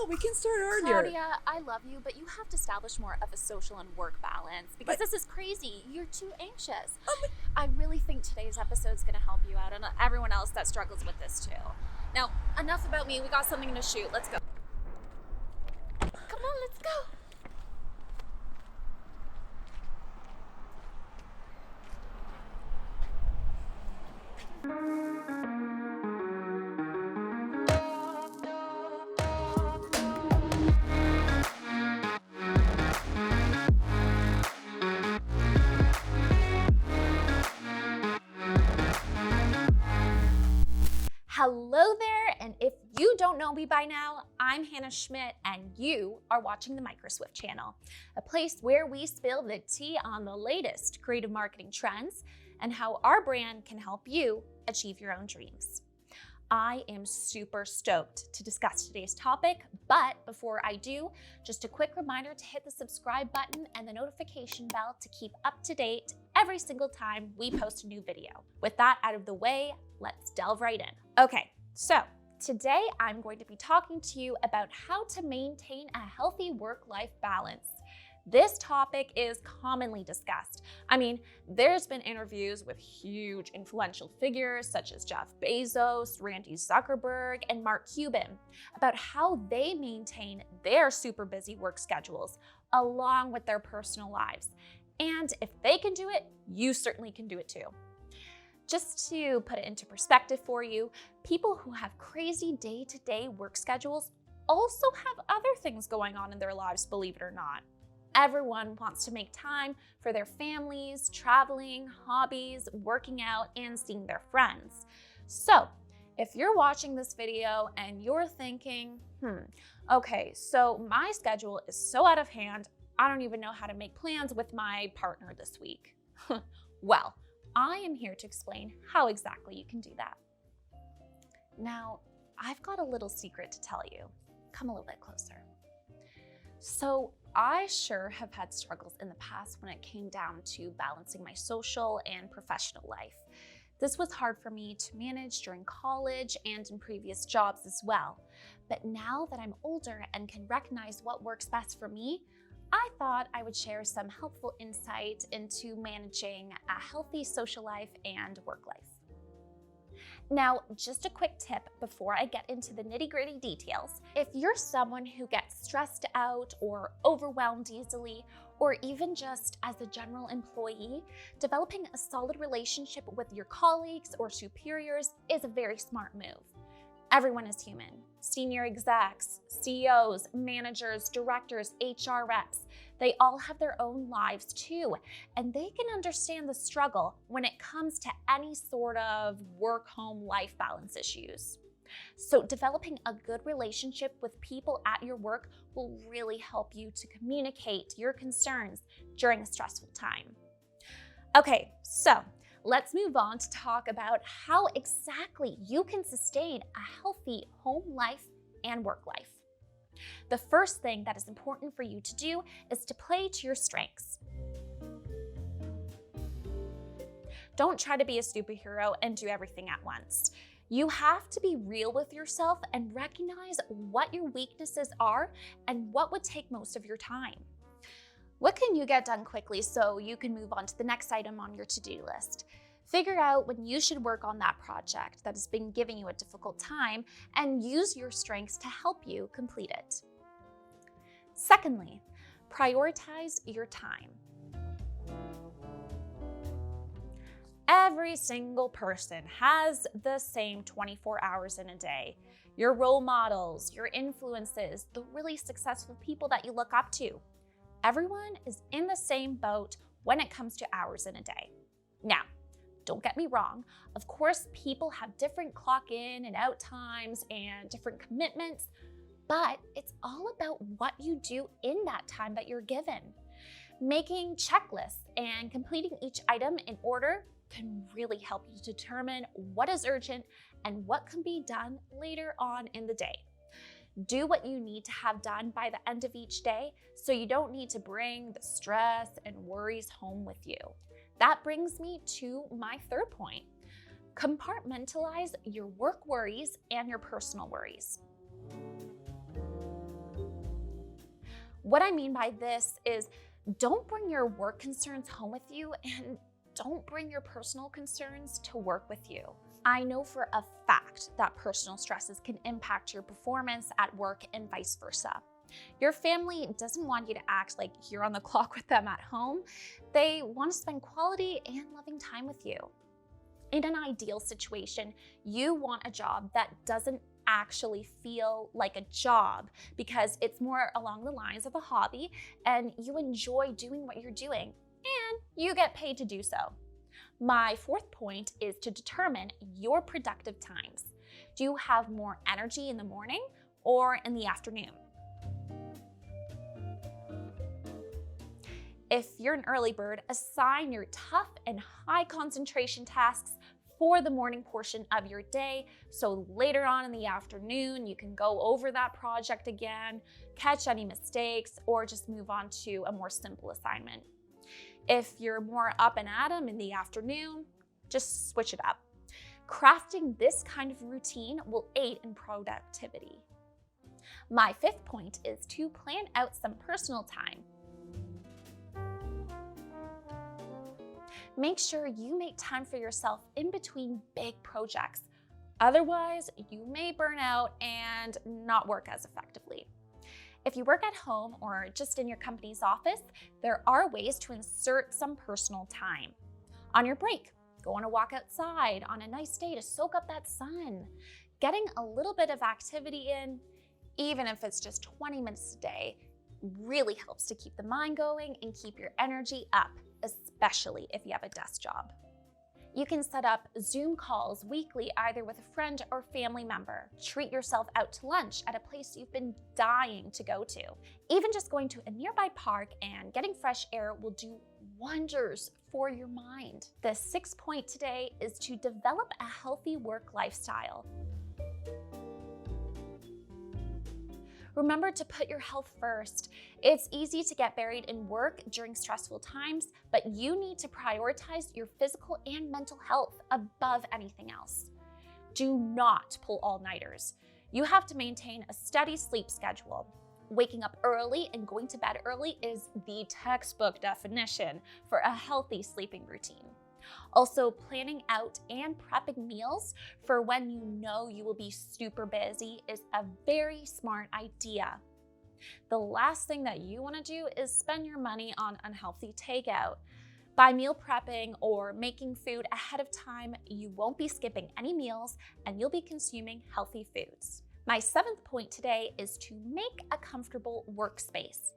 No, we can start earlier. Claudia, I love you, but you have to establish more of a social and work balance because this is crazy. You're too anxious. I really think today's episode is going to help you out and everyone else that struggles with this too. Now, enough about me. We got something to shoot. Let's go. Come on, let's go. Hello there, and if you don't know me by now, I'm Hannah Schmidt, and you are watching the MicroSwift channel, a place where we spill the tea on the latest creative marketing trends and how our brand can help you achieve your own dreams. I am super stoked to discuss today's topic, but before I do, just a quick reminder to hit the subscribe button and the notification bell to keep up to date every single time we post a new video. With that out of the way, let's delve right in. Okay, so today I'm going to be talking to you about how to maintain a healthy work-life balance. This topic is commonly discussed. I mean, there's been interviews with huge influential figures such as Jeff Bezos, Randy Zuckerberg, and Mark Cuban about how they maintain their super busy work schedules along with their personal lives. And if they can do it, you certainly can do it too. Just to put it into perspective for you, people who have crazy day-to-day work schedules also have other things going on in their lives, believe it or not. Everyone wants to make time for their families, traveling, hobbies, working out, and seeing their friends. So if you're watching this video and you're thinking, okay, so my schedule is so out of hand, I don't even know how to make plans with my partner this week. Well, I am here to explain how exactly you can do that. Now, I've got a little secret to tell you. Come a little bit closer. So I sure have had struggles in the past when it came down to balancing my social and professional life. This was hard for me to manage during college and in previous jobs as well. But now that I'm older and can recognize what works best for me, I thought I would share some helpful insight into managing a healthy social life and work life. Now, just a quick tip before I get into the nitty-gritty details. If you're someone who gets stressed out or overwhelmed easily, or even just as a general employee, developing a solid relationship with your colleagues or superiors is a very smart move. Everyone is human. Senior execs, CEOs, managers, directors, HR reps, they all have their own lives too, and they can understand the struggle when it comes to any sort of work-home life balance issues. So developing a good relationship with people at your work will really help you to communicate your concerns during a stressful time. Okay, so let's move on to talk about how exactly you can sustain a healthy home life and work life. The first thing that is important for you to do is to play to your strengths. Don't try to be a superhero and do everything at once. You have to be real with yourself and recognize what your weaknesses are and what would take most of your time. What can you get done quickly so you can move on to the next item on your to-do list? Figure out when you should work on that project that has been giving you a difficult time and use your strengths to help you complete it. Secondly, prioritize your time. Every single person has the same 24 hours in a day. Your role models, your influences, the really successful people that you look up to. Everyone is in the same boat when it comes to hours in a day. Now, don't get me wrong, of course, people have different clock in and out times and different commitments, but it's all about what you do in that time that you're given. Making checklists and completing each item in order can really help you determine what is urgent and what can be done later on in the day. Do what you need to have done by the end of each day so you don't need to bring the stress and worries home with you. That brings me to my third point. Compartmentalize your work worries and your personal worries. What I mean by this is don't bring your work concerns home with you and don't bring your personal concerns to work with you. I know for a fact that personal stresses can impact your performance at work and vice versa. Your family doesn't want you to act like you're on the clock with them at home. They want to spend quality and loving time with you. In an ideal situation, you want a job that doesn't actually feel like a job because it's more along the lines of a hobby and you enjoy doing what you're doing and you get paid to do so. My fourth point is to determine your productive times. Do you have more energy in the morning or in the afternoon? If you're an early bird, assign your tough and high concentration tasks for the morning portion of your day, so later on in the afternoon you can go over that project again, catch any mistakes, or just move on to a more simple assignment. If you're more up and at 'em in the afternoon, just switch it up. Crafting this kind of routine will aid in productivity. My fifth point is to plan out some personal time. Make sure you make time for yourself in between big projects. Otherwise, you may burn out and not work as effectively. If you work at home or just in your company's office, there are ways to insert some personal time. On your break, go on a walk outside on a nice day to soak up that sun. Getting a little bit of activity in, even if it's just 20 minutes a day, really helps to keep the mind going and keep your energy up, especially if you have a desk job. You can set up Zoom calls weekly, either with a friend or family member. Treat yourself out to lunch at a place you've been dying to go to. Even just going to a nearby park and getting fresh air will do wonders for your mind. The sixth point today is to develop a healthy work lifestyle. Remember to put your health first. It's easy to get buried in work during stressful times, but you need to prioritize your physical and mental health above anything else. Do not pull all-nighters. You have to maintain a steady sleep schedule. Waking up early and going to bed early is the textbook definition for a healthy sleeping routine. Also, planning out and prepping meals for when you know you will be super busy is a very smart idea. The last thing that you want to do is spend your money on unhealthy takeout. By meal prepping or making food ahead of time, you won't be skipping any meals and you'll be consuming healthy foods. My seventh point today is to make a comfortable workspace.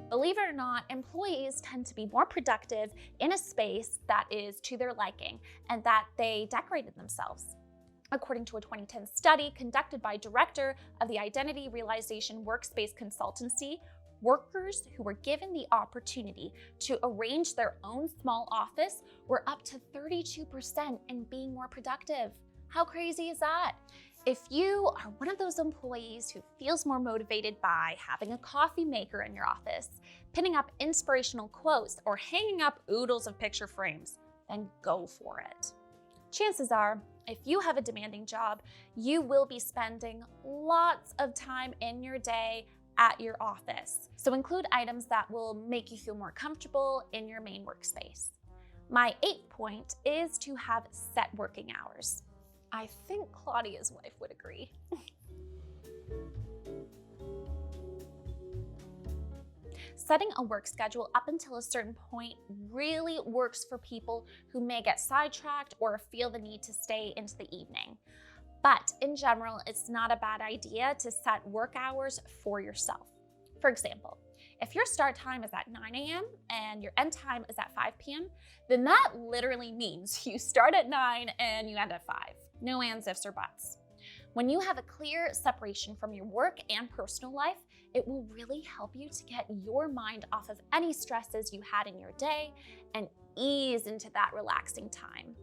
Believe it or not, employees tend to be more productive in a space that is to their liking and that they decorated themselves. According to a 2010 study conducted by director of the Identity Realization Workspace Consultancy, workers who were given the opportunity to arrange their own small office were up to 32% in being more productive. How crazy is that? If you are one of those employees who feels more motivated by having a coffee maker in your office, pinning up inspirational quotes, or hanging up oodles of picture frames, then go for it. Chances are, if you have a demanding job, you will be spending lots of time in your day at your office. So include items that will make you feel more comfortable in your main workspace. My eighth point is to have set working hours. I think Claudia's wife would agree. Setting a work schedule up until a certain point really works for people who may get sidetracked or feel the need to stay into the evening. But in general, it's not a bad idea to set work hours for yourself. For example, if your start time is at 9 a.m. and your end time is at 5 p.m., then that literally means you start at 9 and you end at 5. No ands, ifs, or buts. When you have a clear separation from your work and personal life, it will really help you to get your mind off of any stresses you had in your day and ease into that relaxing time.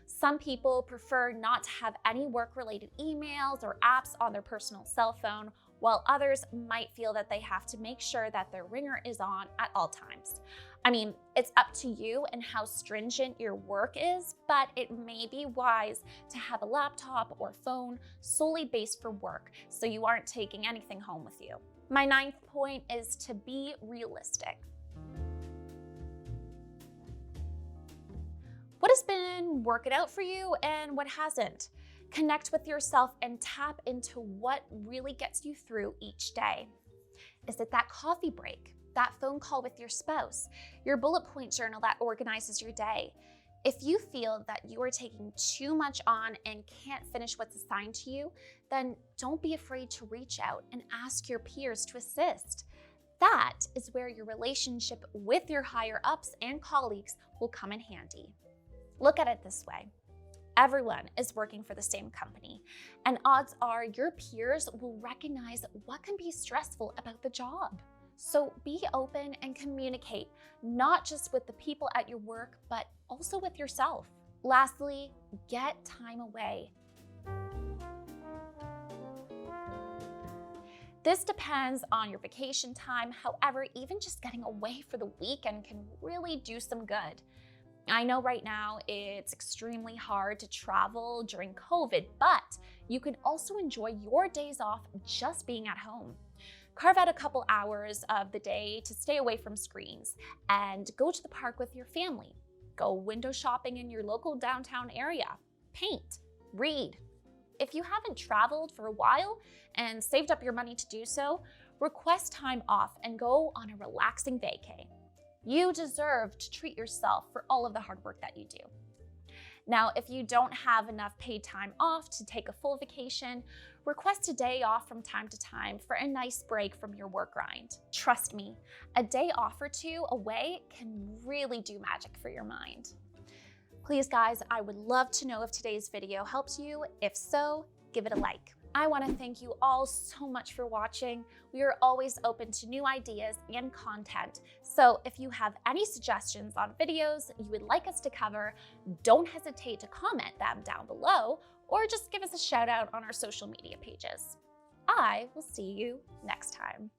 Some people prefer not to have any work-related emails or apps on their personal cell phone while others might feel that they have to make sure that their ringer is on at all times. I mean, it's up to you and how stringent your work is, but it may be wise to have a laptop or phone solely based for work so you aren't taking anything home with you. My 9th point is to be realistic. What has been working out for you and what hasn't? Connect with yourself and tap into what really gets you through each day. Is it that coffee break, that phone call with your spouse, your bullet point journal that organizes your day? If you feel that you are taking too much on and can't finish what's assigned to you, then don't be afraid to reach out and ask your peers to assist. That is where your relationship with your higher ups and colleagues will come in handy. Look at it this way. Everyone is working for the same company, and odds are your peers will recognize what can be stressful about the job. So be open and communicate, not just with the people at your work, but also with yourself. Lastly, get time away. This depends on your vacation time. However, even just getting away for the weekend can really do some good. I know right now it's extremely hard to travel during COVID, but you can also enjoy your days off just being at home. Carve out a couple hours of the day to stay away from screens and go to the park with your family. Go window shopping in your local downtown area. Paint, read. If you haven't traveled for a while and saved up your money to do so, request time off and go on a relaxing vacay. You deserve to treat yourself for all of the hard work that you do. Now, if you don't have enough paid time off to take a full vacation, request a day off from time to time for a nice break from your work grind. Trust me, a day off or two away can really do magic for your mind. Please guys, I would love to know if today's video helps you. If so, give it a like. I want to thank you all so much for watching. We are always open to new ideas and content. So if you have any suggestions on videos you would like us to cover, don't hesitate to comment them down below or just give us a shout out on our social media pages. I will see you next time.